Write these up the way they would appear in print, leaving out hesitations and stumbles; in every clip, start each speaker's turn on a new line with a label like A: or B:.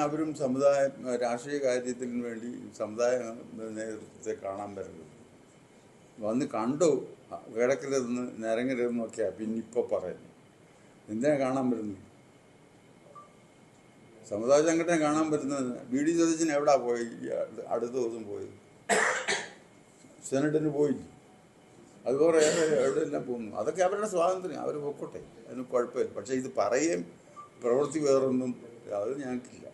A: എല്ലാവരും സമുദായ രാഷ്ട്രീയ കാര്യത്തിന് വേണ്ടി സമുദായ നേതൃത്വത്തെ കാണാൻ വരുന്നത്. വന്ന് കണ്ടു കിടക്കരുതെന്ന് നിരങ്ങരുതെന്നൊക്കെയാണ് പിന്നെ ഇപ്പോൾ പറയുന്നത്. എന്തിനാ കാണാൻ വരുന്നത്? സമുദായ സംഘടന കാണാൻ വരുന്നത്. വി.ഡി. സതീശൻ എവിടാ പോയി? അടുത്ത ദിവസം പോയത് സെനറ്റിന് പോയില്ല. അതുപോലെ എവിടെയെല്ലാം പോകുന്നു. അതൊക്കെ അവരുടെ സ്വാതന്ത്ര്യം, അവർ പൊക്കോട്ടെ, അതിന് കുഴപ്പമില്ല. പക്ഷേ ഇത് പറയുകയും പ്രവൃത്തി വേറൊന്നും അത് ഞങ്ങൾക്കില്ല.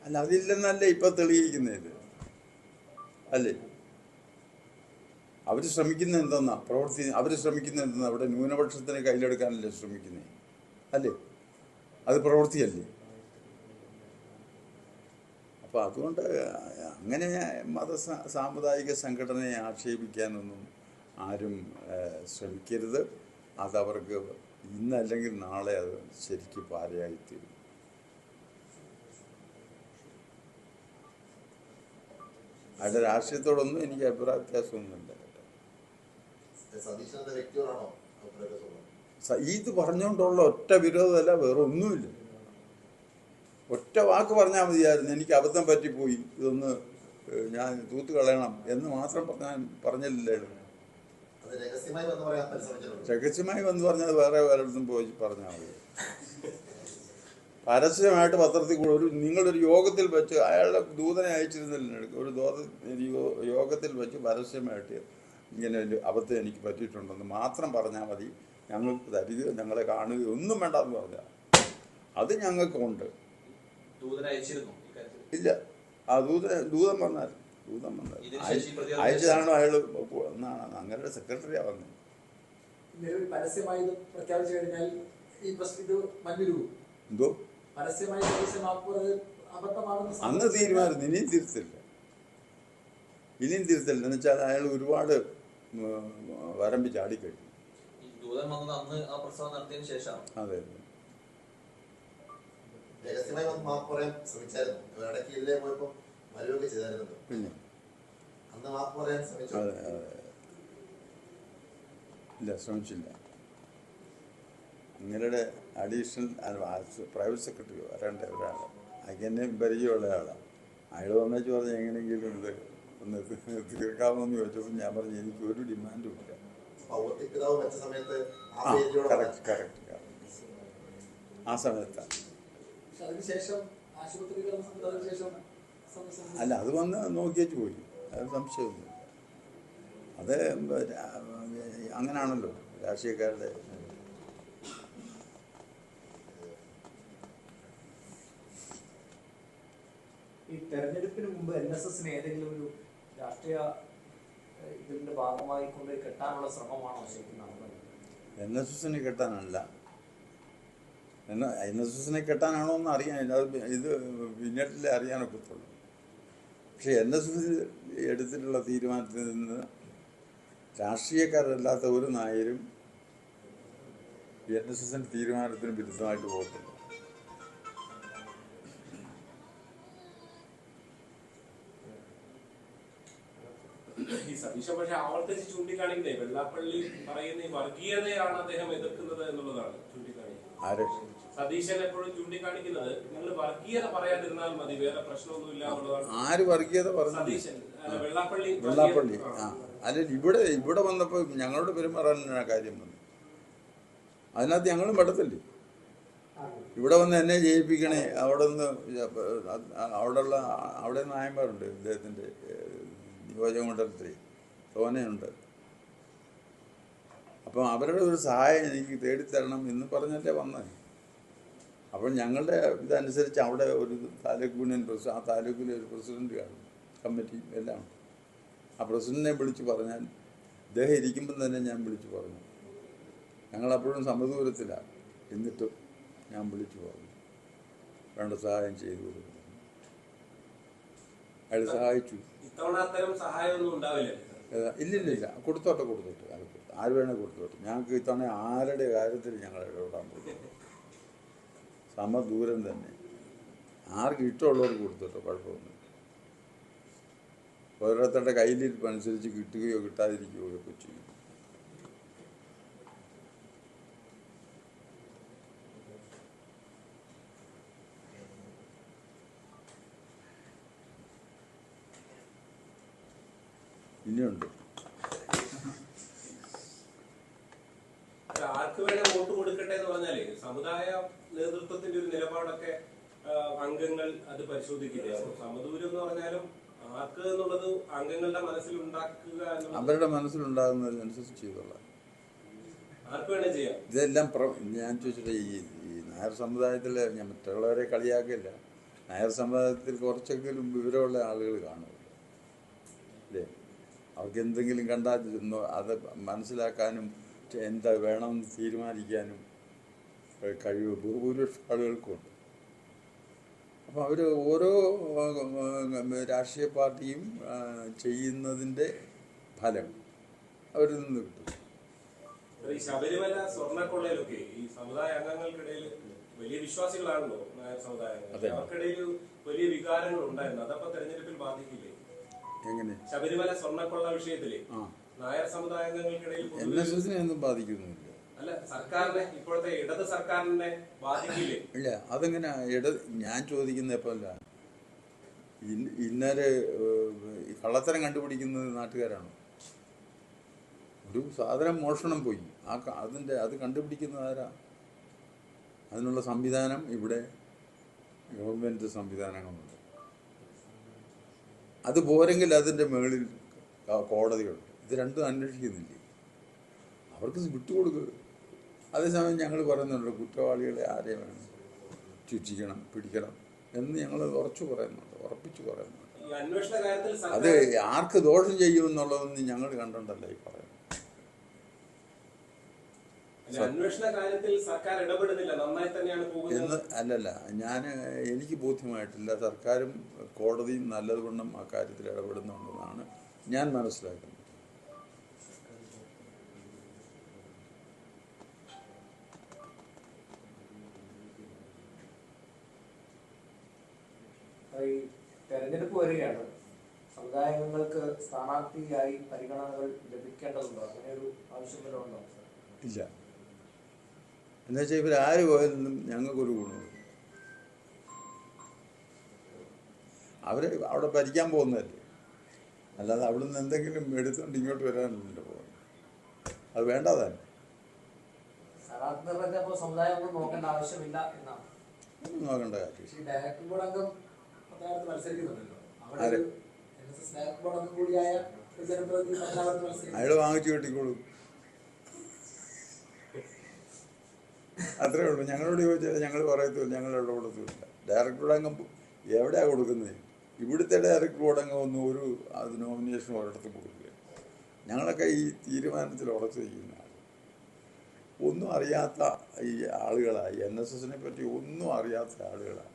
A: അല്ല, അതില്ലെന്നല്ലേ ഇപ്പം തെളിയിക്കുന്നത് അല്ലേ? അവർ ശ്രമിക്കുന്നത് എന്തെന്നാ പ്രവൃത്തി, അവർ ശ്രമിക്കുന്നത് എന്തെന്നാ? അവിടെ ന്യൂനപക്ഷത്തിനെ കയ്യിലെടുക്കാനല്ലേ ശ്രമിക്കുന്നത് അല്ലേ? അത് പ്രവൃത്തിയല്ലേ? അപ്പോൾ അതുകൊണ്ട് അങ്ങനെ സാമുദായിക സംഘടനയെ ആക്ഷേപിക്കാനൊന്നും ആരും ശ്രമിക്കരുത്. അതവർക്ക് ഇന്നല്ലെങ്കിൽ നാളെ അത് ശരിക്കും പാരയായിത്തീരും. അവരുടെ രാഷ്ട്രീയത്തോടൊന്നും എനിക്ക് അഭിപ്രായ വ്യത്യാസമൊന്നുമില്ല. ഇത് പറഞ്ഞുകൊണ്ടുള്ള ഒറ്റ വിരോധമല്ല, വേറെ ഒന്നുമില്ല. ഒറ്റ വാക്ക് പറഞ്ഞാൽ മതിയായിരുന്നു, എനിക്ക് അബദ്ധം പറ്റിപ്പോയി, ഇതൊന്ന് ഞാൻ തൂത്ത് കളയണം എന്ന് മാത്രം പറഞ്ഞില്ലായിരുന്നു. രഹസ്യമായി വന്ന് പറഞ്ഞാൽ വേറെ പലയിടത്തും പോയി പറഞ്ഞാൽ മതി. പരസ്യമായിട്ട് പത്രത്തിൽ കൂടെ നിങ്ങളൊരു യോഗത്തിൽ വെച്ച് അയാളുടെ ദൂതനെ അയച്ചിരുന്നില്ല, ഒരു യോഗത്തിൽ വെച്ച് പരസ്യമായിട്ട് ഇങ്ങനെ ഒരു അബദ്ധം എനിക്ക് പറ്റിയിട്ടുണ്ടെന്ന് മാത്രം പറഞ്ഞാൽ മതി. ഞങ്ങൾക്ക് തരിക, ഞങ്ങളെ കാണുക, ഒന്നും വേണ്ടെന്ന് പറഞ്ഞാൽ അത് ഞങ്ങൾക്കുണ്ട്. ഇല്ല, ആ ദൂതൻ വന്നാൽ അയച്ചതാണോ അയാൾ എന്നാണ് അങ്ങനെ സെക്രട്ടറിയാ വന്നത്. എന്തോ അന്ന് തീരുമാനം ഇനിയും തിരുത്തില്ല എന്ന് വെച്ചാൽ അയാൾ ഒരുപാട് വരമ്പി ചാടിക്കഴിഞ്ഞു. അതെ, പിന്നെ ഇല്ല, ശ്രമിച്ചില്ല. നിങ്ങളുടെ അഡീഷണൽ പ്രൈവറ്റ് സെക്രട്ടറി വരേണ്ട ഒരാൾ, അതിനെ പരിചയമുള്ള ആളാണ്. അയാൾ വന്നേച്ച് പറഞ്ഞ് എങ്ങനെയെങ്കിലും ഇത് ഒന്ന് തീർക്കാമെന്ന് ചോദിച്ചപ്പോൾ ഞാൻ പറഞ്ഞു എനിക്ക് ഒരു ഡിമാൻഡും ഇല്ല. കറക്റ്റ് ആ സമയത്താണ്. അല്ല, അത് വന്ന് നോക്കിയേച്ച് പോയി, അത് സംശയമൊന്നുമില്ല. അത് അങ്ങനെയാണല്ലോ രാഷ്ട്രീയക്കാരുടെ.
B: ഈ തെരഞ്ഞെടുപ്പിന് മുമ്പ് NSSനെ ഏതെങ്കിലും ഒരു രാഷ്ട്രീയ ഇതിന്റെ ഭാഗമായി കൊണ്ട് കെട്ടാനുള്ള ശ്രമമാണോ ശരിക്കും നടന്നത്?
A: NSSനെ കെട്ടാനല്ല, NSSനെ കെട്ടാനാണോ എന്ന് അറിയാൻ ഇത് പിന്നീട്ടിലേ അറിയാനൊക്കത്തുള്ളൂ. പക്ഷേ NSS എടുത്തിട്ടുള്ള തീരുമാനത്തിൽ നിന്ന് രാഷ്ട്രീയക്കാരല്ലാത്ത ഒരു നായരും NSSന്റെ തീരുമാനത്തിന് വിരുദ്ധമായിട്ട് പോകത്തില്ല.
C: ഈ സതീശൻ പക്ഷെ ആവർത്തിച്ച് ചൂണ്ടിക്കാണിക്കുന്നേ വെള്ളാപ്പള്ളി പറയുന്ന വർഗീയതയാണ് അദ്ദേഹം എതിർക്കുന്നത് എന്നുള്ളതാണ് ചൂണ്ടിക്കാണിക്കുന്നത്. സതീശൻ എപ്പോഴും ചൂണ്ടിക്കാണിക്കുന്നത് നിങ്ങൾ വർഗീയത പറയാതിരുന്നാൽ മതി, വേറെ പ്രശ്നമൊന്നുമില്ല എന്നുള്ളതാണ്.
A: ആര് വർഗീയത പറഞ്ഞു?
C: സതീശൻ, വെള്ളാപ്പള്ളി.
A: അല്ലെങ്കിൽ ഇവിടെ വന്നപ്പോൾ ഞങ്ങളോട് പെരുമാറാനാണ് കാര്യം വന്നത്. അതിനകത്ത് ഞങ്ങളും പെടത്തില്ലേ? ഇവിടെ വന്ന് എന്നെ ജയിപ്പിക്കണേ, അവിടെ നിന്ന് അവിടെ നായന്മാരുണ്ട്, ഇദ്ദേഹത്തിൻ്റെ നിയോജകമണ്ഡലത്തിൽ തോനെയുണ്ട്. അപ്പം അവരുടെ ഒരു സഹായം എനിക്ക് തേടിത്തരണം എന്ന് പറഞ്ഞല്ലേ വന്നത്. അപ്പോൾ ഞങ്ങളുടെ ഇതനുസരിച്ച് അവിടെ ഒരു താലൂക്ക് യൂണിയൻ പ്രസിഡന്റ്, ആ താലൂക്കിലെ ഒരു പ്രസിഡന്റ് കാണും, കമ്മിറ്റി എല്ലാം. ആ പ്രസിഡന്റിനെ വിളിച്ച് പറഞ്ഞാൽ ഇദ്ദേഹം ഇരിക്കുമ്പം തന്നെ ഞാൻ വിളിച്ചു പറഞ്ഞു. ഞങ്ങളപ്പോഴും സമദൂരത്തിലാണ്, എന്നിട്ടും ഞാൻ വിളിച്ചു പറഞ്ഞു വേണ്ട സഹായം ചെയ്തു കൊടുക്കുന്നു. അയാൾ സഹായിച്ചു. ഇല്ലില്ല, കൊടുത്തോട്ടെ ആര് വേണേൽ കൊടുത്തോട്ടെ. ഞങ്ങൾക്ക് ഇത്തവണ ആരുടെ കാര്യത്തിൽ ഞങ്ങൾ ഇടപെടാൻ പോകും. സമദൂരം തന്നെ ആർക്ക് ഇഷ്ടമുള്ളവർക്ക് കൊടുത്തോട്ടെ, കുഴപ്പമൊന്നും. ഓരോരുത്തരുടെ കയ്യിലിരിപ്പ് അനുസരിച്ച് കിട്ടുകയോ കിട്ടാതിരിക്കുകയോ ഒക്കെ ചെയ്യും. ഇനിയുണ്ട്.
C: ആർക്ക് വേണേ വോട്ട് കൊടുക്കട്ടെ എന്ന് പറഞ്ഞാലേ സമുദായ നേതൃത്വത്തിന്റെ ഒരു നിലപാടൊക്കെ അംഗങ്ങൾ അത് പരിശോധിക്കില്ല. സമദൂരം എന്ന് പറഞ്ഞാലും ആർക്ക് എന്നുള്ളത് അംഗങ്ങളുടെ മനസ്സിൽ ഉണ്ടാക്കുക,
A: അവരുടെ മനസ്സിലുണ്ടാകുന്നതിനനുസരിച്ച് ചെയ്തോളാം.
C: ആർക്ക് വേണേ ചെയ്യാം.
A: ഇതെല്ലാം ഞാൻ ചോദിച്ചിട്ട് ഈ നായർ സമുദായത്തിൽ ഞാൻ മറ്റുള്ളവരെ കളിയാക്കില്ല. നായർ സമുദായത്തിൽ കുറച്ചെങ്കിലും വിവരമുള്ള ആളുകൾ കാണുമല്ലോ അല്ലേ? അവർക്ക് എന്തെങ്കിലും കണ്ടാൽ അത് മനസ്സിലാക്കാനും എന്താ വേണമെന്ന് തീരുമാനിക്കാനും കഴിവ് ഭൂരിപക്ഷം ആളുകൾക്കുണ്ട്. അപ്പം അവർ ഓരോ രാഷ്ട്രീയ പാർട്ടിയും ചെയ്യുന്നതിൻ്റെ ഫലം അവരിൽ നിന്ന് കിട്ടും.
C: ഈ ശബരിമല സ്വർണ്ണക്കൊള്ളയിലൊക്കെ ഈ സമുദായ അംഗങ്ങൾക്കിടയിൽ വലിയ വിശ്വാസികളാണല്ലോ നായർ സമുദായങ്ങൾ. അവർക്കിടയിൽ വലിയ വികാരങ്ങൾ ഉണ്ടായിരുന്നു. അതപ്പോ തെരഞ്ഞെടുപ്പിൽ ബാധിക്കില്ലേ?
A: എങ്ങനെ?
C: ശബരിമല സ്വർണ്ണക്കൊള്ള വിഷയത്തില് നായർ സമുദായാംഗങ്ങൾക്കിടയിൽ
A: NSSനെ ഒന്നും ബാധിക്കുന്നില്ല.
C: അല്ല, സർക്കാരിനെ, ഇപ്പോഴത്തെ ഇടത് സർക്കാരിനെ ബാധിക്കില്ലേ?
A: ഇല്ല, അതെങ്ങനെ ഞാൻ ചോദിക്കുന്ന എപ്പോഴല്ല ഇന്നലെ കള്ളത്തരം കണ്ടുപിടിക്കുന്നത് നാട്ടുകാരാണ്. ഒരു സാധനം മോഷണം പോയി, അത് കണ്ടുപിടിക്കുന്നത് ആരാ? അതിനുള്ള സംവിധാനം ഇവിടെ ഗവൺമെൻറ് സംവിധാനങ്ങളുണ്ട്. അത് പോരെങ്കിൽ അതിൻ്റെ മുകളിൽ കോടതികളുണ്ട്. ഇത് രണ്ടും അന്വേഷിക്കുന്നില്ലേ? അവർക്ക് വിട്ടുകൊടുക്കുക. അതേസമയം ഞങ്ങൾ പറയുന്നുണ്ട് കുറ്റവാളികളെ ആരെയും വേണം ശിക്ഷിക്കണം, പിടിക്കണം എന്ന് ഞങ്ങൾ ഉറപ്പിച്ചു പറയുന്നുണ്ട്. അത് ആർക്ക് ദോഷം ചെയ്യുമെന്നുള്ളതൊന്നും ഞങ്ങൾ കണ്ടോണ്ടല്ല ഈ പറയുന്നത്. എന്ന് അല്ലല്ല, എനിക്ക് ബോധ്യമായിട്ടില്ല. സർക്കാരും കോടതിയും നല്ലതുകൊണ്ടും ആ കാര്യത്തിൽ ഇടപെടുന്നുണ്ടെന്നാണ് ഞാൻ മനസ്സിലാക്കുന്നത്.
B: ഈ തെരഞ്ഞെടുപ്പ് വരികയാണ്. സമുദായങ്ങൾക്ക് സ്ഥാനാർത്ഥിയായി പരിഗണനകൾ ലഭിക്കേണ്ടതുണ്ടോ? അങ്ങനെ ഒരു ആവശ്യം വരെ ഉണ്ടോ?
A: ഇല്ല. എന്നുവെച്ചാൽ ഇവർ ആര് പോയാലും ഞങ്ങൾക്കൊരു ഗുണമില്ല. അവർ അവിടെ ഭരിക്കാൻ പോകുന്നതല്ലേ, അല്ലാതെ അവിടെ നിന്ന് എന്തെങ്കിലും എടുത്തുകൊണ്ട് ഇങ്ങോട്ട് വരാനല്ല പോകുന്നത്. അത് വേണ്ടതാണ്.
B: സമുദായം നോക്കേണ്ട ആവശ്യമില്ല എന്നാണ്.
A: നോക്കേണ്ട കാര്യം.
B: ഡയറക്ടർ ബോർഡ് അംഗം മത്സരിക്കുന്നുണ്ടല്ലോ, അവിടെ കൂടിയായ
A: അയാൾ വാങ്ങിച്ചു കെട്ടിക്കോളൂ, അത്രേ ഉള്ളൂ. ഞങ്ങളോട് ചോദിച്ചാൽ ഞങ്ങൾ പറയത്തില്ല, ഞങ്ങൾ ഇടപെടത്തില്ല. ഡയറക്ടർ ബോർഡ് അംഗം എവിടെയാണ് കൊടുക്കുന്നത്? ഇവിടുത്തെ ഡയറക്ടർ ബോർഡ് അംഗം ഒന്നും അത് നോമിനേഷൻ ഒരിടത്ത് കൊടുക്കുക. ഞങ്ങളൊക്കെ ഈ തീരുമാനത്തിൽ ഉറച്ചു നിൽക്കുന്ന ഒന്നും അറിയാത്ത ഈ ആളുകളായി, NSSനെ പറ്റി ഒന്നും അറിയാത്ത ആളുകളാണ്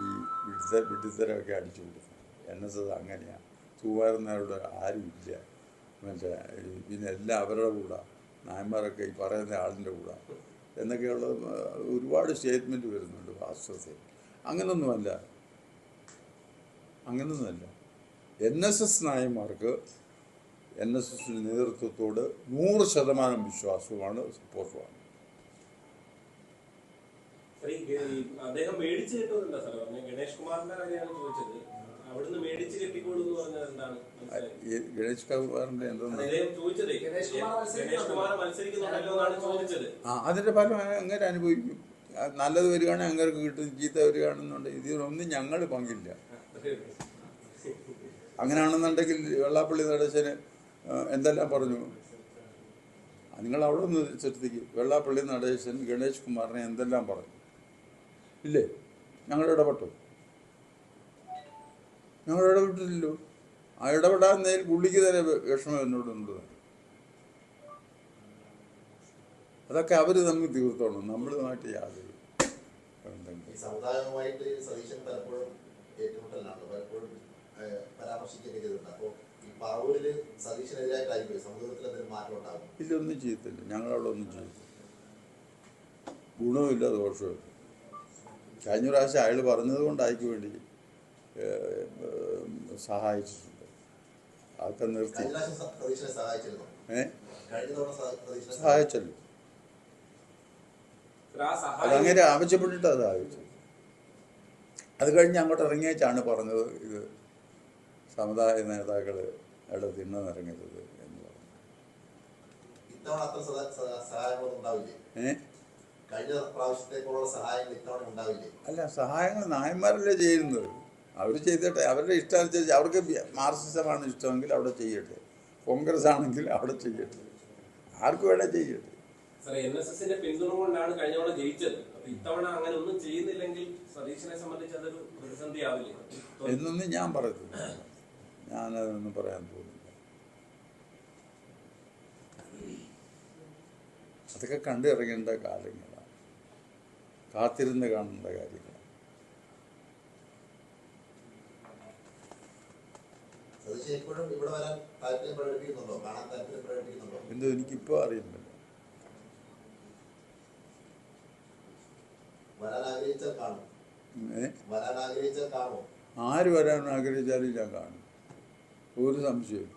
A: ഈ വിഡിത്തരമൊക്കെ അടിച്ചു കൊടുക്കുന്നത്. NSS അങ്ങനെയാണ്, സുകുമാരന്മാരുടെ ആരുമില്ല, പിന്നെ എല്ലാം അവരുടെ കൂടെ, നായന്മാരൊക്കെ ഈ പറയുന്ന ആളിൻ്റെ കൂടെ എന്നൊക്കെയുള്ള ഒരുപാട് സ്റ്റേറ്റ്മെൻറ്റ് വരുന്നുണ്ട്. വാസ്തവത്തിൽ അങ്ങനൊന്നുമല്ല. NSS നായന്മാർക്ക് NSS നേതൃത്വത്തോട് 100% വിശ്വാസവുമാണ്, സപ്പോർട്ടുമാണ്.
C: അദ്ദേഹം മേടിച്ചു കിട്ടുന്നില്ല സാർ. ഗണേഷ് കുമാറിന്റെ കാര്യമാണ് ചോദിച്ചത്. അവിടുന്ന് മേടിച്ചു കെട്ടിക്കോളൂ എന്ന് പറഞ്ഞത് എന്താണ്?
A: ഗണേഷ് കുമാറിന്റെ എന്താണ്
C: ചോദിച്ചത്?
A: അതിന്റെ ഫലം അങ്ങനെ അനുഭവിക്കും. നല്ലത് വരികയാണെങ്കിൽ അങ്ങനെ കിട്ടും, ചീത്ത വരികയാണെന്നുണ്ട്. ഇതിനൊന്നും ഞങ്ങൾ പങ്കില്ല. അങ്ങനെയാണെന്നുണ്ടെങ്കിൽ വെള്ളാപ്പള്ളി നടേശന് എന്തെല്ലാം പറഞ്ഞു? നിങ്ങൾ അവിടെ നിന്ന് ശ്രദ്ധിക്കും. വെള്ളാപ്പള്ളി നടേശൻ ഗണേഷ് കുമാറിനെ എന്തെല്ലാം പറഞ്ഞു ഇല്ലേ? ഞങ്ങൾ ഇടപെട്ടു? ഞങ്ങൾ ഇടപെട്ടില്ലല്ലോ. ആ ഇടപെടാന്നതിൽ പുള്ളിക്ക് തന്നെ വിഷമം എന്നോടുണ്ട്. അതൊക്കെ അവർ തമ്മിൽ തീർത്തോണം, നമ്മളുമായിട്ട് യാതൊരു
D: സമുദായവുമായിട്ട് സതീശൻ പലപ്പോഴും ഏറ്റുമുട്ടലാണ്, പലപ്പോഴും പരാമർശിക്കുകയൊക്കെ ചെയ്തിട്ടുണ്ട്. അപ്പോൾ ഈ പാവൂരിൽ സതീശനെതിരായിട്ടായിരിക്കും സമുദായത്തിൽ എന്തെങ്കിലും മാറ്റം ഉണ്ടാകും?
A: ഇതൊന്നും ചെയ്യത്തില്ല. ഞങ്ങളവിടെ ഒന്നും ചെയ്തില്ല. ഗുണവുമില്ല, ദോഷവുമില്ല. കഴിഞ്ഞ പ്രാവശ്യം അയാൾ പറഞ്ഞത് കൊണ്ട് അയക്ക് വേണ്ടി സഹായിച്ചിട്ടുണ്ട്. അതൊക്കെ നിർത്തി. സഹായിച്ചല്ലോ. അതങ്ങനെ ആവശ്യപ്പെട്ടിട്ട് അത് സഹായിച്ചു. അത് കഴിഞ്ഞ് അങ്ങോട്ട് ഇറങ്ങിയേച്ചാണ് പറഞ്ഞത് ഇത് സമുദായ നേതാക്കൾ അവിടെ തിണ്ണനിറങ്ങരുത് എന്ന് പറഞ്ഞു.
D: ഇത്തവണ അത്ര സഹായങ്ങളൊന്നും ഉണ്ടാവില്ലേ? കഴിഞ്ഞ പ്രാവശ്യത്തേക്കുള്ള സഹായങ്ങൾ ഇത്തവണ ഉണ്ടാവില്ലേ?
A: അല്ല, സഹായങ്ങൾ നായന്മാരല്ലേ ചെയ്യുന്നത്. അവർ ചെയ്തട്ടെ, അവരുടെ ഇഷ്ടമനുസരിച്ച്. അവർക്ക് മാർക്സിസമാണ് ഇഷ്ടമെങ്കിൽ അവിടെ ചെയ്യട്ടെ, കോൺഗ്രസ് ആണെങ്കിൽ അവിടെ ചെയ്യട്ടെ, ആർക്ക് വേണേൽ ചെയ്യട്ടെ.
C: NSSന്റെ പിന്തുണ കൊണ്ടാണ് കഴിഞ്ഞ തവണ ജയിച്ചത്. അപ്പൊ ഇത്തവണ അങ്ങനെ ഒന്നും ചെയ്യുന്നില്ലെങ്കിൽ സതീശനെ സംബന്ധിച്ച് അതൊരു പ്രതിസന്ധി ആവില്ലേ
A: എന്നൊന്നും ഞാൻ പറയത്തില്ല. ഞാനതൊന്നും പറയാൻ തോന്നുന്നില്ല. അതൊക്കെ കണ്ടിറങ്ങേണ്ട കാലങ്ങളാണ്, കാത്തിരുന്ന് കാണേണ്ട കാര്യങ്ങളാണ്.
D: ഇപ്പോഴും ഇവിടെ വരാൻ താല്പര്യം പ്രകടിപ്പിക്കുന്നുണ്ടോ? കാണാൻ താല്പര്യം പ്രകടിപ്പിക്കുന്നുണ്ടോ?
A: എന്തോ എനിക്കിപ്പോൾ അറിയുന്നില്ല.
D: വരാൻ ആഗ്രഹിച്ചാൽ കാണും. വരാൻ ആഗ്രഹിച്ചാൽ കാണുമോ?
A: ആര് വരാൻ ആഗ്രഹിച്ചാലും ഞാൻ കാണും, ഒരു സംശയവും.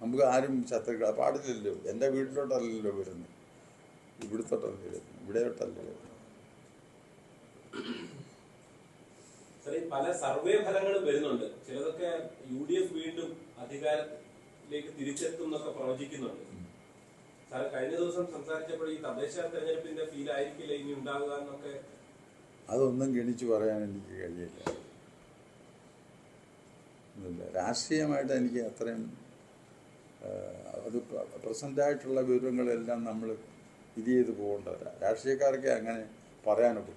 A: നമുക്ക് ആരും ശത്രുക്കളെ പാടില്ലല്ലോ. എൻ്റെ വീട്ടിലോട്ടല്ലല്ലോ വരുന്നത്, ഇവിടത്തോട്ടല്ലേ വരുന്നത്, ഇവിടെയോട്ടല്ലേ വരുന്നത്.
C: പല സർവേ ഫലങ്ങളും വരുന്നുണ്ട്. ചിലതൊക്കെ UDF വീണ്ടും അധികാരത്തിലേക്ക് തിരിച്ചെത്തും എന്നൊക്കെ പ്രവചിക്കുന്നുണ്ട്. സാർ കഴിഞ്ഞ ദിവസം സംസാരിച്ചപ്പോൾ ഈ തദ്ദേശ തെരഞ്ഞെടുപ്പിന്റെ ഫീൽ ആയിരിക്കില്ല ഇനി ഉണ്ടാവുക എന്നൊക്കെ.
A: അതൊന്നും ഗണിച്ച് പറയാൻ എനിക്ക് കഴിയില്ല. രാഷ്ട്രീയമായിട്ട് എനിക്ക് അത്രയും അത് പ്രസൻ്റായിട്ടുള്ള വിവരങ്ങളെല്ലാം നമ്മൾ ഇത് ചെയ്ത് പോകേണ്ടവരാണ്. രാഷ്ട്രീയക്കാർക്ക് അങ്ങനെ പറയാനൊക്കെ.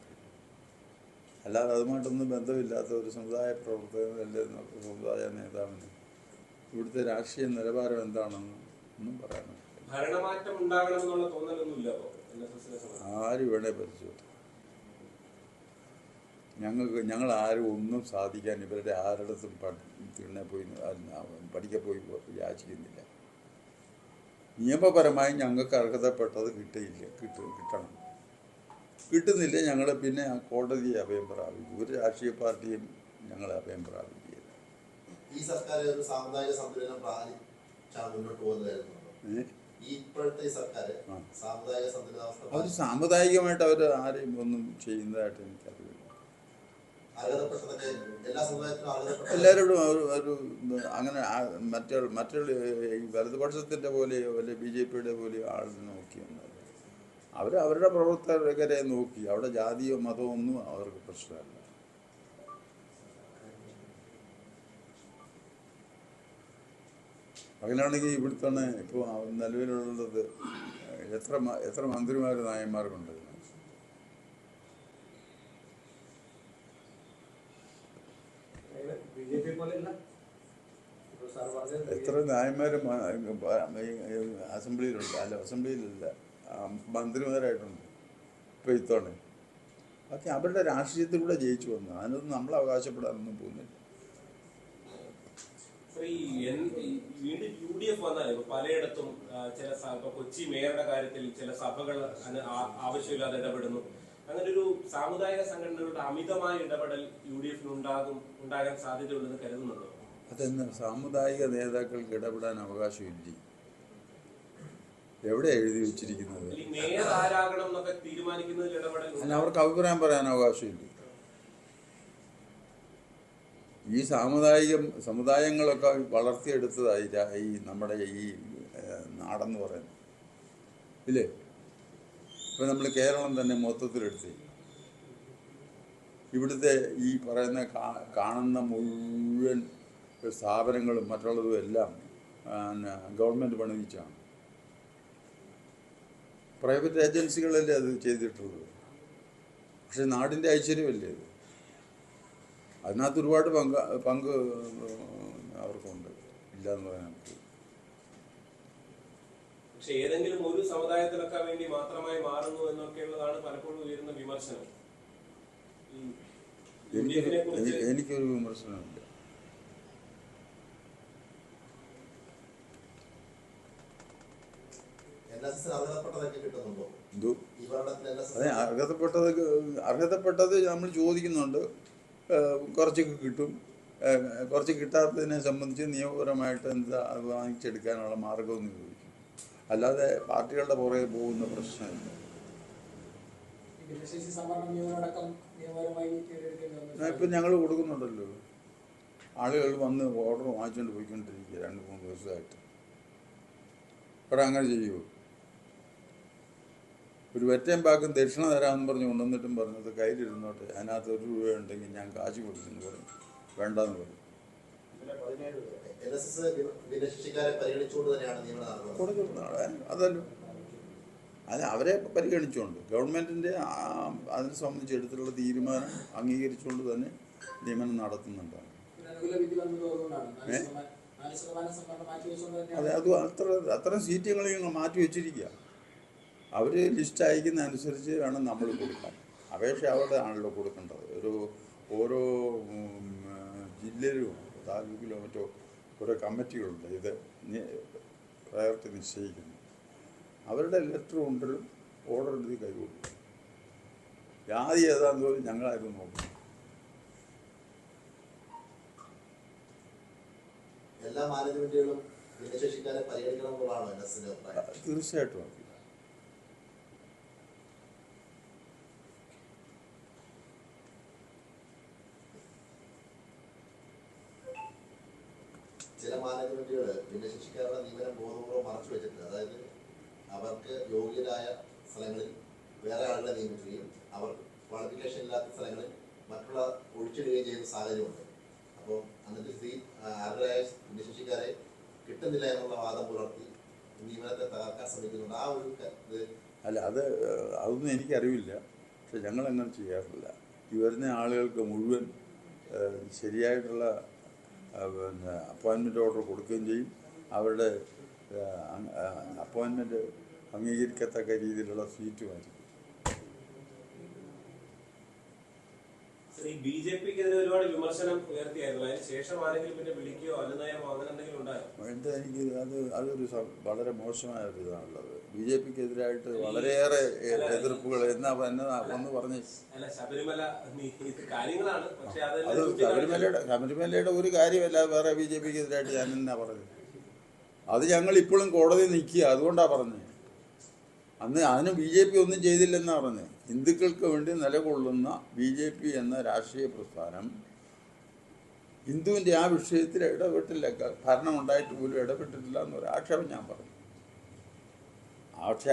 A: അല്ലാതെ അതുമായിട്ടൊന്നും ബന്ധമില്ലാത്ത ഒരു സമുദായ പ്രവർത്തകൻ അല്ലെങ്കിൽ സമുദായ നേതാവിന് ഇവിടുത്തെ രാഷ്ട്രീയ നിലവാരം എന്താണെന്ന് ഒന്നും പറയാനോ.
C: ഭരണമാറ്റം ഉണ്ടാകണമെന്നുള്ള തോന്നലൊന്നുമില്ല.
A: ആര് വേണേ പരിശോധിച്ചു. ഞങ്ങൾ ആരും ഒന്നും സാധിക്കാൻ ഇവരുടെ ആരുടെത്തും തിണ്ണെ പോയി പഠിക്കാൻ പോയി യാചിക്കുന്നില്ല. നിയമപരമായി ഞങ്ങൾക്ക് അർഹതപ്പെട്ടത് കിട്ടണം. കിട്ടുന്നില്ല, ഞങ്ങൾ പിന്നെ കോടതിയെ അഭയം പ്രാപിക്കും. ഒരു രാഷ്ട്രീയ പാർട്ടിയും ഞങ്ങളെ അഭയം പ്രാപിക്കുകയില്ല.
D: ഈ സർക്കാർ ഒരു സാമുദായിക സന്തുലനം പാലിച്ചാണ് മുന്നോട്ട് പോകുന്നതായിരുന്നു. ഇപ്പോഴത്തെ സർക്കാർ സാമുദായിക സന്തുലിതാവസ്ഥ
A: അവർ സാമുദായികമായിട്ട് അവർ ആരെയും ഒന്നും ചെയ്യുന്നതായിട്ട് എനിക്കറിയില്ല. എല്ലാവരോടും ഒരു അങ്ങനെ മറ്റുള്ള ഈ വലതുപക്ഷത്തിൻ്റെ പോലെയോ അല്ലെ BJPയുടെ പോലെയോ ആളിനെ നോക്കിയൊന്നും അവരുടെ പ്രവർത്തകരെ നോക്കി. അവിടെ ജാതിയോ മതമോ ഒന്നും അവർക്ക് പ്രശ്നമല്ല. അങ്ങനെയാണെങ്കിൽ ഇവിടുത്തെ ഇപ്പോൾ നിലവിലുള്ളത് എത്ര മന്ത്രിമാർ നായന്മാർക്കുണ്ട്? എത്ര നായന്മാർ അസംബ്ലിയിലുണ്ട്? അല്ല, അസംബ്ലിയിലല്ല, മന്ത്രിമാരായിട്ടുണ്ട് ഇപ്പോൾ ഇത്തവണ. ബാക്കി അവരുടെ രാഷ്ട്രീയത്തിലൂടെ ജയിച്ചു വന്നു. അതിനൊന്നും നമ്മൾ അവകാശപ്പെടാനൊന്നും പോകുന്നില്ല.
C: വീണ്ടും UDF വന്നാൽ പലയിടത്തും ചില കൊച്ചി മേയറുടെ കാര്യത്തിൽ ചില സഭകൾ ആവശ്യമില്ലാതെ ഇടപെടുന്നു. അങ്ങനെ ഒരു സാമുദായിക സംഘടനകളുടെ അമിതമായ ഇടപെടൽ UDF ഉണ്ടാകാൻ സാധ്യതയുണ്ടെന്ന് കരുതുന്നുണ്ടോ?
A: അതെന്ന് സാമുദായിക നേതാക്കൾക്ക് ഇടപെടാൻ അവകാശമില്ല. എവിടെ എഴുതി വെച്ചിരിക്കുന്നത്? അല്ല, അവർക്ക് അഭിപ്രായം പറയാൻ അവകാശമില്ല. ഈ സമുദായങ്ങളൊക്കെ വളർത്തിയെടുത്തതായി ഈ നമ്മുടെ ഈ നാടെന്ന് പറയുന്നത് ഇല്ലേ? ഇപ്പം നമ്മൾ കേരളം തന്നെ മൊത്തത്തിലെടുത്ത് ഇവിടുത്തെ ഈ പറയുന്ന കാണുന്ന മുഴുവൻ സ്ഥാപനങ്ങളും മറ്റുള്ളതും എല്ലാം ഗവൺമെൻറ് പണിയിച്ചാണ്. പ്രൈവറ്റ് ഏജൻസികളല്ലേ അത് ചെയ്തിട്ടുള്ളത്. പക്ഷെ നാടിൻ്റെ ഐശ്വര്യമല്ലേ അത്. അതിനകത്ത് ഒരുപാട് പങ്ക് അവർക്കുണ്ട്, ഇല്ലയെന്ന് പറയാൻ.
C: പക്ഷെ ഏതെങ്കിലും ഒരു സമുദായത്തിനൊക്കെ വേണ്ടി മാത്രമായി മാറുന്നു എന്നൊക്കെയുള്ളതാണ് പലപ്പോഴും ഉയരുന്ന വിമർശനം.
A: എനിക്കൊരു വിമർശനമില്ല. അതെ, അർഹതപ്പെട്ടത് നമ്മൾ ചോദിക്കുന്നുണ്ട്. കുറച്ചൊക്കെ കിട്ടും. കുറച്ച് കിട്ടാത്തതിനെ സംബന്ധിച്ച് നിയമപരമായിട്ട് എന്താ അത് വാങ്ങിച്ചെടുക്കാനുള്ള മാർഗമെന്ന് ചോദിക്കും. അല്ലാതെ പാർട്ടികളുടെ പുറകെ പോകുന്ന പ്രശ്നമില്ല. ഇപ്പം ഞങ്ങൾ കൊടുക്കുന്നുണ്ടല്ലോ. ആളുകൾ വന്ന് ഓർഡർ വാങ്ങിച്ചുകൊണ്ട് പോയിക്കൊണ്ടിരിക്കുക 2-3 ദിവസമായിട്ട്. അവിടെ അങ്ങനെ ചെയ്യുമോ? ഒരു വെറ്റയും പാക്കും ദക്ഷിണ തരാമെന്ന് പറഞ്ഞ് കൊണ്ടുവന്നിട്ടും പറഞ്ഞത് കയ്യിലിരുന്നോട്ടെ, അതിനകത്ത് 1 രൂപ ഉണ്ടെങ്കിൽ ഞാൻ കാശ് കൊടുക്കുന്നു പറഞ്ഞു. വേണ്ടെന്ന് പറഞ്ഞു. അതല്ലോ, അത് അവരെ പരിഗണിച്ചുകൊണ്ട് ഗവൺമെൻറ്റിൻ്റെ അതിനെ സംബന്ധിച്ച് എടുത്തിട്ടുള്ള തീരുമാനം അംഗീകരിച്ചുകൊണ്ട് തന്നെ നിയമനം നടത്തുന്നുണ്ടാണ്. അതെ, അത് അത്രയും സീറ്റുകൾ മാറ്റി വെച്ചിരിക്കുക. അവർ ലിസ്റ്റ് അയക്കുന്ന അനുസരിച്ച് വേണം നമ്മൾ കൊടുക്കാൻ. അപേക്ഷ അവിടെ ആണല്ലോ കൊടുക്കേണ്ടത്. ഓരോ ജില്ലയിലും താലൂക്കിലോ മറ്റോ ഓരോ കമ്മിറ്റികളുണ്ട് ഇത് പ്രയറിറ്റി നിശ്ചയിക്കുന്നു. അവരുടെ ലെറ്റർ കൊണ്ടുവരും, ഓർഡർ എഴുതി കൈ കൊടുക്കും. ജാതി ഏതാന്ന് പോലും ഞങ്ങളായിരുന്നു നോക്കും.
D: എല്ലാ മാനേജ്മെന്റുകളും ഭിന്നശേഷിക്കാരെ പരിഗണിക്കണമെന്നുള്ളതാണോ എൻഎസിന്റെ അഭിപ്രായം?
A: തീർച്ചയായിട്ടും.
D: ചില മാനേജ്മെന്റുകൾ ഭിന്നശേഷിക്കാരുടെ നിയമനം ബോധപൂർവ്വം മറച്ചു വെച്ചിട്ടുണ്ട്. അതായത് അവർക്ക് യോഗ്യരായ സ്ഥലങ്ങളിൽ വേറെ ആളുകളെ നിയമിക്കുകയും അവർ ക്വാളിഫിക്കേഷൻ ഇല്ലാത്ത സ്ഥലങ്ങളിൽ മറ്റുള്ള ഒഴിച്ചിടുകയും ചെയ്യുന്ന സാഹചര്യമുണ്ട്. അപ്പോൾ അന്നത്തെ സ്ഥിതി അർഹരായ ഭിന്നശേഷിക്കാരെ കിട്ടുന്നില്ല എന്നുള്ള വാദം പുലർത്തി നിയമനത്തെ തകർക്കാൻ ശ്രമിക്കുന്നുണ്ട്. ആ ഒരു ഇത്
A: അല്ല, അതൊന്നും എനിക്കറിവില്ല. പക്ഷെ ഞങ്ങളങ്ങനെ ചെയ്യാറില്ല. ഈ വരുന്ന ആളുകൾക്ക് മുഴുവൻ ശരിയായിട്ടുള്ള അപ്പോയിൻമെൻറ്റ് ഓർഡർ കൊടുക്കുകയും ചെയ്യും. അവരുടെ അപ്പോയിൻമെൻറ്റ് അംഗീകരിക്കത്തക്ക രീതിയിലുള്ള സീറ്റുമായിരിക്കും.
C: ഈ BJP-ക്കെതിരെ ഒരുപാട് വിമർശനം ഉയർത്തിയായിരുന്നു. അതിന് ശേഷം ആരെങ്കിലും പിന്നെ വിളിക്കുകയോ അനുനയമോ അങ്ങനെ എന്തെങ്കിലും ഉണ്ടായോ?
A: എനിക്ക് അതൊരു വളരെ മോശമായ ഒരു ഇതാണുള്ളത്. BJP-ക്കെതിരായിട്ട് വളരെയേറെ എതിർപ്പുകൾ ഒന്ന് പറഞ്ഞ്
C: അല്ല, ശബരിമല കാര്യങ്ങളാണ്. പക്ഷെ
A: അത് ശബരിമലയുടെ ഒരു കാര്യമല്ല വേറെ BJP-ക്കെതിരായിട്ട് ഞാൻ എന്നാ പറഞ്ഞത്. അത് ഞങ്ങൾ ഇപ്പോഴും കോടതി നിൽക്കുക, അതുകൊണ്ടാണ് പറഞ്ഞത്. അന്ന് അതിന് BJP ഒന്നും ചെയ്തില്ലെന്നാണ് പറഞ്ഞത്. ഹിന്ദുക്കൾക്ക് വേണ്ടി നിലകൊള്ളുന്ന BJP എന്ന രാഷ്ട്രീയ പ്രസ്ഥാനം ഹിന്ദുവിൻ്റെ ആ വിഷയത്തിൽ ഇടപെട്ടില്ല. ഭരണം ഉണ്ടായിട്ട് പോലും ഇടപെട്ടിട്ടില്ല എന്നൊരു ആക്ഷേപം ഞാൻ പറഞ്ഞു. പക്ഷേ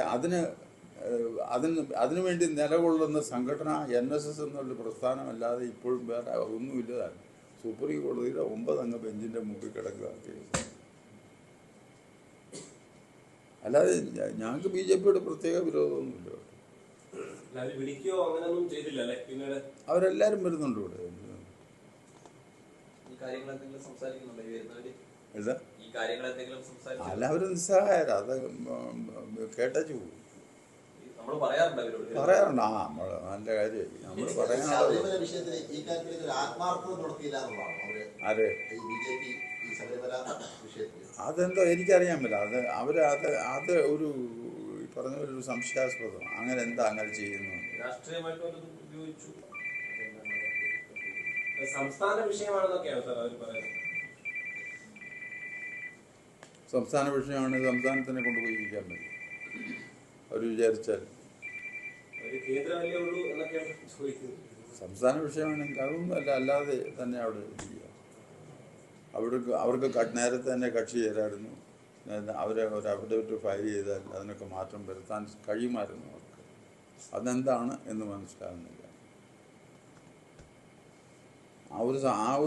A: അതിനു വേണ്ടി നിലകൊള്ളുന്ന സംഘടന NSS എന്നൊരു പ്രസ്ഥാനമല്ലാതെ ഇപ്പോഴും വേറെ ഒന്നുമില്ലതാണ്. സുപ്രീം കോടതിയുടെ 9 അംഗ ബെഞ്ചിൻ്റെ മുമ്പിൽ കിടക്കുക കേസ്. അല്ലാതെ ഞങ്ങൾക്ക് BJP-യോട് പ്രത്യേക വിരോധമൊന്നുമില്ല. അവരെല്ലാരും വരുന്നുണ്ട് ഇവിടെ. അല്ല, അവർ നിസ്സഹായരാ. അത് കേട്ടു പോകും. പറയാറുണ്ട്. നമ്മൾ നല്ല കാര്യമായി നമ്മൾ പറയാറുണ്ട്. അതെന്തോ എനിക്കറിയാൻ പറ്റില്ല. അത് ഒരു പറഞ്ഞ ഒരു സംശയാസ്പദം. അങ്ങനെ എന്താ അങ്ങനെ ചെയ്യുന്നു?
C: സംസ്ഥാന വിഷയമാണെന്നൊക്കെയാണ് സാർ അവർ പറയുന്നത്.
A: സംസ്ഥാന വിഷയമാണ്. സംസ്ഥാനത്തിനെ കൊണ്ടുപോയി ഇരിക്കാൻ പറ്റും അവർ വിചാരിച്ചാൽ. സംസ്ഥാന വിഷയമാണെങ്കിൽ അതൊന്നും അല്ലാതെ തന്നെ അവിടെ ചെയ്യുക. അവർക്ക് നേരത്തെ തന്നെ കക്ഷി ചേരായിരുന്നു. അവരെ ഒരു അഫിഡവിറ്റ് ഫയൽ ചെയ്താൽ അതിനൊക്കെ മാറ്റം വരുത്താൻ കഴിയുമായിരുന്നു അവർക്ക്. അതെന്താണ് എന്ന് മനസ്സിലാകുന്നില്ല. ആ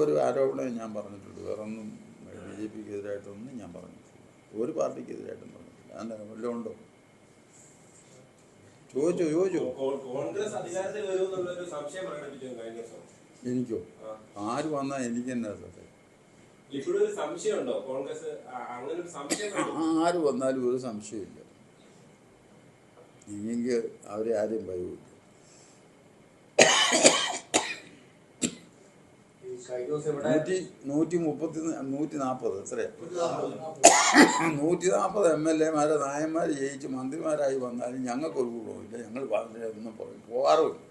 A: ഒരു ആരോപണം ഞാൻ പറഞ്ഞിട്ടുണ്ട്. വേറൊന്നും BJP-ക്കെതിരായിട്ടൊന്നും ഞാൻ പറഞ്ഞിട്ടില്ല. ഒരു പാർട്ടിക്കെതിരായിട്ടും പറഞ്ഞിട്ടില്ല. അതിൻ്റെ വല്ലതും ഉണ്ടോ? ചോദിച്ചോ. എനിക്കോ? ആര് വന്നാൽ എനിക്ക് തന്നെ ആര് വന്നാലും ഒരു സംശയമില്ല. ഇല്ലെങ്കിൽ അവരെ ആരെയും ഭയമില്ല. 140 എത്രയാ? 140 MLA-മാരെ നായന്മാർ ജയിച്ച് മന്ത്രിമാരായി വന്നാലും ഞങ്ങൾക്കൊരു ഗുണവുമില്ല. ഞങ്ങൾ ഒന്നും പോകാറുമില്ല.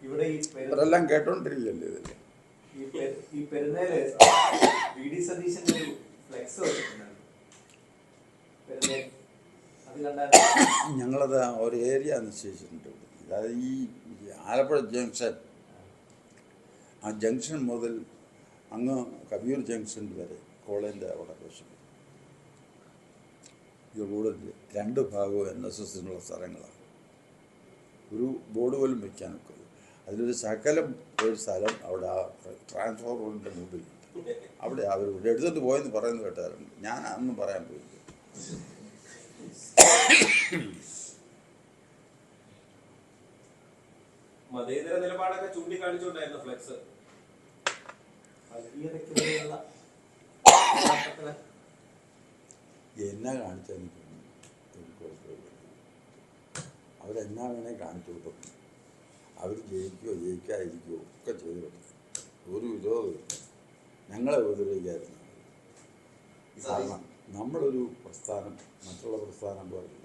A: ഇവരെല്ലാം കേട്ടോണ്ടിരിക്കല്ലേ ഇതിൽ. ഞങ്ങളത് ഒരു ഏരിയ നിശ്ചയിച്ചിട്ടുണ്ട്. അതായത് ഈ ആലപ്പുഴ ജംഗ്ഷൻ ആ ജംഗ്ഷൻ മുതൽ അങ്ങ് കവിയൂർ ജംഗ്ഷൻ വരെ കോളേജിൻ്റെ അവിടെ വശം ഇത് കൂടുതൽ 2 ഭാഗവും NSSനുള്ള സ്ഥലങ്ങളാണ്. ഒരു ബോർഡ് പോലും വയ്ക്കാനൊക്കെ അതിലൊരു ശകലം ഒരു സ്ഥലം അവിടെ ആ ട്രാൻസ്ഫോർമറിൻ്റെ മുമ്പിലുണ്ട്. അവിടെ അവർ എടുത്തിട്ട് പോയെന്ന് പറയുന്നത് കേട്ടാറുണ്ട്. ഞാൻ അതൊന്നും പറയാൻ പോയില്ല.
C: മതേതര നിലപാടൊക്കെ ചൂണ്ടിക്കാണിച്ചുകൊണ്ടായിരുന്നു ഫ്ലെക്സ്.
B: വർഗീയതയ്ക്കെതിരെയുള്ള
A: എന്നാ കാണിച്ചാൽ എനിക്ക് കുഴപ്പമില്ല. അവരെന്നാ വേണേൽ കാണിച്ചു കൊടുക്കും. അവർ ജയിക്കുകയോ ജയിക്കാതിരിക്കുകയോ ഒക്കെ ചെയ്തു കൊടുക്കും. ഒരു വിരോധമില്ല. ഞങ്ങളെ ഉപദ്രവിക്കായിരുന്നു. കാരണം നമ്മളൊരു പ്രസ്ഥാനം മറ്റുള്ള പ്രസ്ഥാനം പോലില്ല.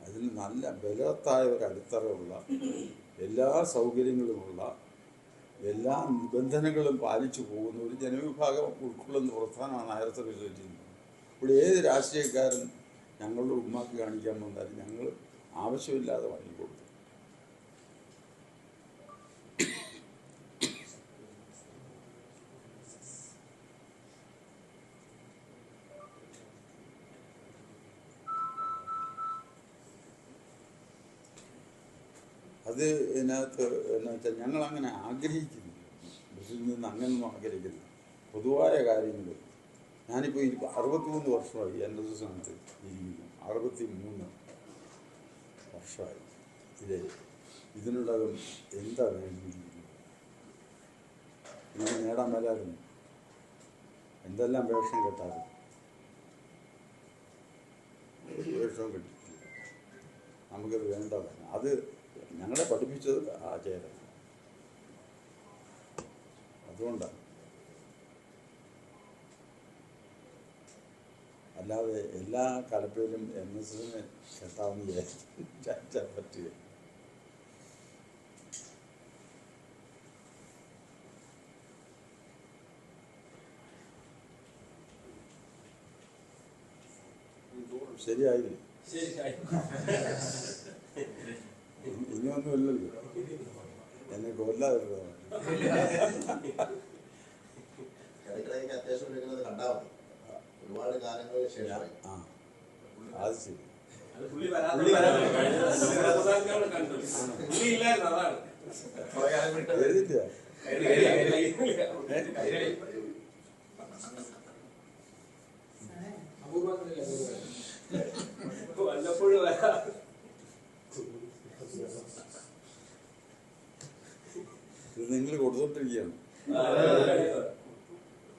A: അതിന് നല്ല ബലവത്തായ ഒരു അടിത്തറയുള്ള എല്ലാ സൗകര്യങ്ങളുമുള്ള എല്ലാ നിബന്ധനകളും പാലിച്ചു പോകുന്ന ഒരു ജനവിഭാഗം ഉൾക്കൊള്ളുന്ന പ്രസ്ഥാനമാണ് നായർ സർവീസ് സൊസൈറ്റി. ഇവിടെ ഏത് രാഷ്ട്രീയക്കാരൻ ഞങ്ങളുടെ ഉമ്മാക്ക് കാണിക്കാൻ വന്നാലും ഞങ്ങൾ ആവശ്യമില്ലാതെ വാങ്ങിക്കൊടുത്തു. അത് ഇതിനകത്ത് എന്ന് വെച്ചാൽ ഞങ്ങളങ്ങനെ ആഗ്രഹിക്കുന്നില്ല. ബസ്സിൽ നിന്ന് അങ്ങനെയൊന്നും ആഗ്രഹിക്കുന്നില്ല. പൊതുവായ കാര്യങ്ങൾ ഞാനിപ്പോൾ 63 വർഷമായി NSSനകത്ത് ഇരിക്കുന്നു. 63 വർഷമായി. ഇതിനുള്ളതും എന്താ വേണ്ടിയിരിക്കുന്നത്? എനിക്ക് നേടാൻ മേലായിരുന്നു. എന്തെല്ലാം വേഷം കെട്ടാറും ഒരു വേഷവും കെട്ടിട്ടില്ല. നമുക്കത് വേണ്ടതാണ്. അത് ഞങ്ങളെ പഠിപ്പിച്ചത് ആചാരം. അതുകൊണ്ടാണ്. അല്ലാതെ എല്ലാ കലപ്പയിലും NSSനെ കെട്ടാവുന്ന വിചാരിച്ചാൽ പറ്റുക. ശരിയായില്ലേ? ഇനിയൊന്നുമില്ലല്ലോ. എന്നെ കൊല്ലാതിരുന്നോ?
D: ഇടയ്ക്കിടയ്ക്ക് അത്യാവശ്യം വിളിക്കുന്നത് കണ്ടാൽ മതി. ഒരുപാട് കാലങ്ങൾക്ക് ശേഷമായി.
A: ആ അത് ശരി. എഴുതില്ല.
C: വല്ലപ്പോഴും
A: ഇത് നിങ്ങൾ കൊടുത്തോണ്ടിരിക്കുകയാണ്.